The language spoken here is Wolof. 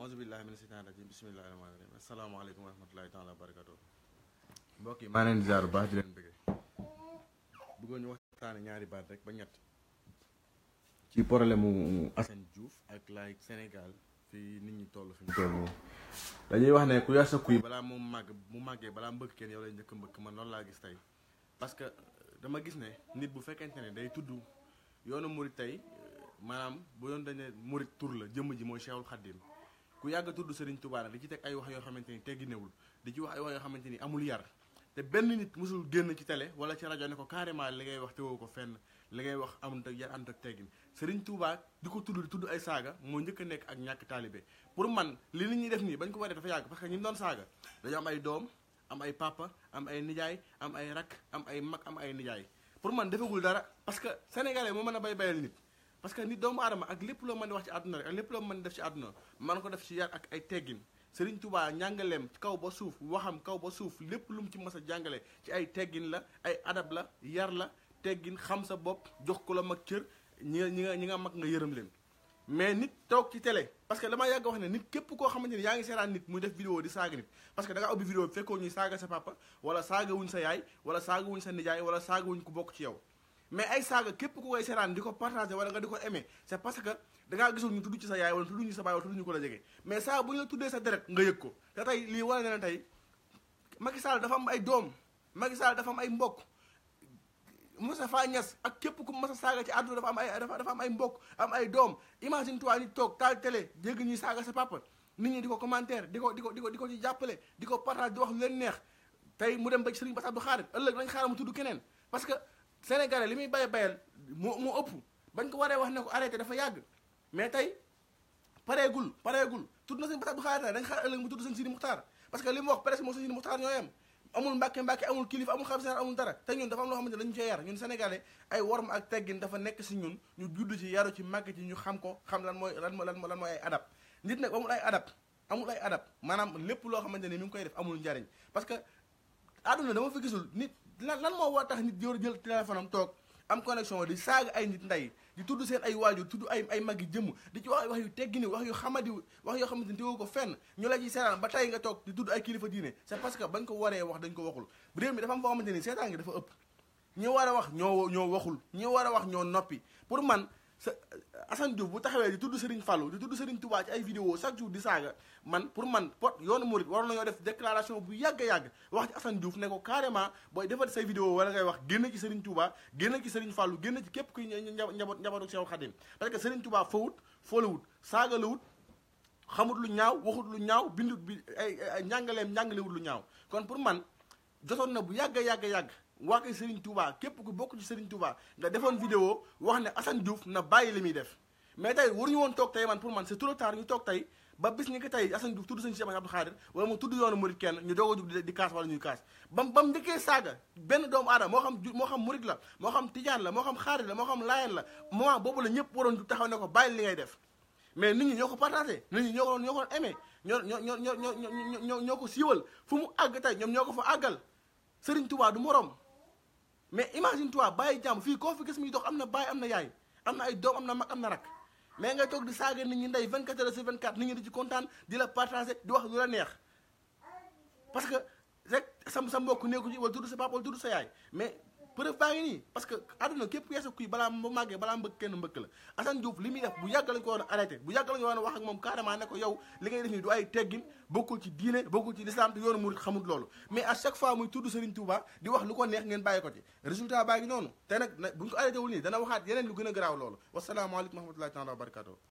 auzu billahi mina seytaani rajim bismillahi rahmaani rahim asalaamaaleykum wa rahmatullahi taala wa barakatuh mbokk yi maa leen di ziar bu baax di leen bëggee bëggoon ñu waxtaane ñaari baat rek ba ñett ci problème mu Assane Diouf ak laay Sénégal fii nit ñi toll fi ñu toll nii dañuy wax ne ku yar sa kuy balaa mu màggee balaa mbëkk kenn yow lay njëkk mbëkk man loolu laa gis tey parce que dama gis ne nit bu fekkente ne day tudd yoonu murit tey maanaam bu doon dañ ne murit tur la jëmm ji mooy Cheikhul Khadim ku yàgg a tudd Serigne Touba nag di ci teg ay wax yoo xamante ni tegginewul di ci wax ay wax yoo xamante ni amul yar te benn nit mosul génn ci télé wala ci rajo ne ko carrément li ngay wax teewoo ko fenn li ngay wax amul ak yar ànd ak teggin Serigne Touba di ko tudd ay saaga moo njëkk a nekk ak ñàkk taalibe pour man li nit ñi def nii bañ ko waree dafa yàgg parce que ñi doon saaga dañoo am ay doom am ay papa am ay nijaay am ay rak am ay mag am ay nijaay pour man defagul dara parce que sénégalais moo mën a bayal nit parce que nit doomu aadama ak lépp loo mën di wax ci àdduna rek ak lépp loo mën def ci àdduna man ko def ci yar ak ay teggin Serigne Touba njàngaleem kaw ba suuf waxam kaw ba suuf lépp lu mu ci mas a jàngale ci ay teggin la ay adab la yar la teggin xam sa bopp jox ko la mag cër ñi nga mag nga yërëm leen mais nit toog ci télé parce que dama yàgg wax ne nit képp koo xamante ni yaa ngi seetaan nit muy def vidéo di saaga nit parce que da ngaa ubbi vidéo bi fekkoo ñuy saaga sa papa wala saaga wuñ sa yaay wala saaga wuñ sa nijaay wala saaga wuñ ku bokk ci yow mais ay saaga képp ku koy seetaan di ko partager wala nga di ko aimer c'est parce que dangaa gisul ñu tudd ci sa yaay wala tudd ñu sa baay wala tudd ñu ko la jege mais saa bu ñu la tuddee sa deret nga yëg ko te tey lii wane na ne tey Macky Sall dafa am ay doom Macky Sall dafa am ay mbokk Moustapha Niasse ak képp ku mas a saaga ci àdduna dafa am ay mbokk am ay doom imagine toi nit toog taal télé dégg ñuy saaga sa papa nit ñi di ko commentaire di ko ci jàppale di ko partage di wax lu leen neex tey mu dem ba ci Serigne Bass Abdou Khadre ëllëg lañ xaaral mu tudd keneen parce que sénégalais li muy bayal moo ëpp bañ ko waree wax ne ko arrêté dafa yàgg mais tey pareegul tudd na Serigne Bass Abdou Khadre dañ xaar ëllëg mu tudd Serigne Sidi Muxtaar parce que li mu wax presque moo Sidi Muxtaar ñoo yem amul mbàkke amul kilifa amul xam sénégal amul dara te ñun dafa am loo xamante ne dañu cee yar ñun sénégalais ay worma ak teggin dafa nekk si ñun ñu judd ci yaru ci màgg ci ñu xam ko xam lan mooy ay adab nit nag amul ay adab maanaam lépp loo xamante ne mi ngi koy def amul njariñ parce que àdduna dama fa gisul nit lan moo war tax nit jël téléphone am toog am connexion di saaga ay nit ndey di tudd seen ay waajur tudd ay maggi jëmm di ci wax yu teggini wax yu xamadi wax yoo xamante ni teewoo ko fenn ñu la ci seetaan ba tey nga toog di tudd ay kilifa diine c'est parce que bañ ko waree wax dañ ko waxul réew mi dafa am foo xamante ni seetaan gi dafa ëpp ñi war a wax ñoo waxul ñi war a wax ñoo noppi pour man sa Assane Diouf bu taxawee di tudd Serigne Fallou di tudd Serigne Touba ci ay vidéo chaque jour di saaga pour man yoonu murit waroon nañoo def déclaration bu yàgg wax ci Assane Diouf ne ko carrément booy defal say vidéo wala ngay wax génn ci Serigne Touba génn ci Serigne Fallou génn ci képp kuy njabootu Cheikh Khadim parce que Serigne Touba fawut foolawut saagalawut xamut lu ñaaw waxut lu ñaaw bindut bi ay njàngalewut lu ñaaw kon pour man jotoon na bu yàgg waa koy Serigne Touba képp ku bokk ci Serigne Touba nga defoon vidéo wax ne Assane Diouf na bàyyi li muy def mais tey waruñu woon toog tey man pour man c'est trop tard ñu toog tey ba bis ñi ko tey Assane Diouf tudd Serigne Cheikh Abdou Khadre wala mu tudd yoonu murit kenn ñu doog a jug di kaas wala ñuy kaas bam njëkkee saaga benn doomu aadama moo xam murit la moo xam tijaan la moo xam xaadir la moo xam laayeen la moment boobu la ñëpp waroon jug taxaw ne ko bàyyi li ngay def mais nit ñi ñoo ko partagé nit ñi ñoo ko aimé ñoo ko siiwal fu mu àgg tey ñoom ñoo ko fa àggal Serigne Touba du morom mais imagine toi bàyyi jàmm fii koo fi gis muy dox am na baay am na yaay am na ay doom am na mag am na rak mais ngay toog di saaga nit ñi ndey 24 heures sur 24 nit ñi di ci kontaan di la partager di wax lu la neex parce que rek sa mbokk nekku ci wala tudd sa papa wala tudd sa yaay mais preuve baa ngi nii parce que àdduna képp yeesa kuy balaa màggee balaa mbëkk kenn mbëkk la Assane Diouf li muy def bu yàgg lañu ko war a arrêté bu yàgg lañu war a wax ak moom carrément ne ko yow li ngay def nii du ay teggin bokkul ci diine bokkul ci l'islam te yoonu murid xamul loolu mais à chaque fois muy tudd Serigne Touba di wax lu ko neex ngeen bàyyi ko ci résultat baa ngi noonu te nag buñ ko arrêté wul nii dana waxaat yeneen lu gën a garaaw loolu wasalaamaaleykum wa rahmatullahi taala wa barakatuh